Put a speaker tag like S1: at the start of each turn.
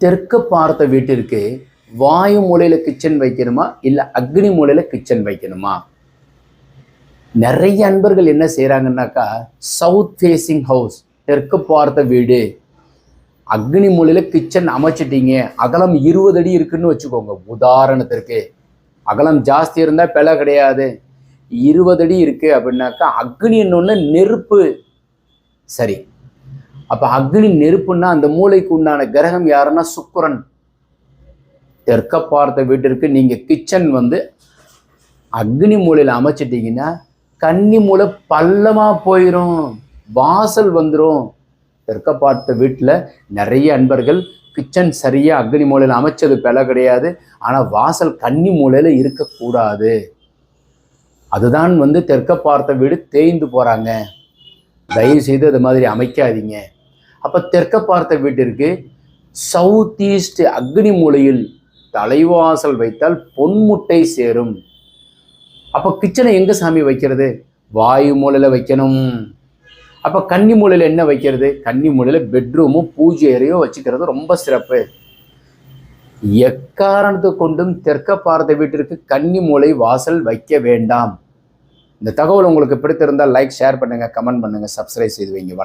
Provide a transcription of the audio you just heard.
S1: தெற்கு பார்த்த வீட்டிற்கு வாயு மூலையில் கிச்சன் வைக்கணுமா இல்லை அக்னி மூலையில் கிச்சன் வைக்கணுமா? நிறைய அன்பர்கள் என்ன செய்கிறாங்கன்னாக்கா, சவுத் ஃபேஸிங் ஹவுஸ், தெற்கு பார்த்த வீடு, அக்னி மூலையில் கிச்சன் அமைச்சிட்டீங்க, அகலம் 20 அடி இருக்குன்னு வச்சுக்கோங்க. உதாரணத்திற்கு அகலம் ஜாஸ்தி இருந்தால் பிழை கிடையாது. 20 அடி இருக்குது அப்படின்னாக்கா அக்னி இன்னொன்று நெருப்பு. சரி, அப்போ அக்னி நெருப்புன்னா அந்த மூளைக்கு உண்டான கிரகம் யாருன்னா சுக்கிரன். தெற்க பார்த்த வீட்டிற்கு நீங்கள் கிச்சன் அக்னி மூலையில் அமைச்சிட்டிங்கன்னா கன்னி மூலை பள்ளமாக போயிடும், வாசல் வந்துடும். தெற்க பார்த்த வீட்டில் நிறைய அன்பர்கள் கிச்சன் சரியாக அக்னி மூலையில் அமைச்சது பிழை கிடையாது, ஆனால் வாசல் கன்னி மூலையில் இருக்கக்கூடாது. அதுதான் தெற்க பார்த்த வீடு தேய்ந்து போகிறாங்க. தயவு செய்து அது மாதிரி அமைக்காதீங்க. அப்போ தெற்க பார்த்த வீட்டிற்கு சவுத் ஈஸ்ட் அக்னி மூலையில் தலைவாசல் வைத்தால் பொன்முட்டை சேரும். அப்போ கிச்சனை எங்கே சாமி வைக்கிறது? வாயு மூலையில் வைக்கணும். அப்போ கன்னி மூலையில் என்ன வைக்கிறது? கன்னி மூலையில் பெட்ரூமும் பூஜை அறையோ வச்சுக்கிறது ரொம்ப சிறப்பு. எக்காரணத்தை கொண்டும் தெற்க பார்த்த வீட்டிற்கு கன்னி மூலை வாசல் வைக்க வேண்டாம். இந்த தகவல் உங்களுக்கு பிடித்திருந்தால் லைக், ஷேர் பண்ணுங்கள், கமெண்ட் பண்ணுங்கள், சப்ஸ்கிரைப் செய்து வைங்க.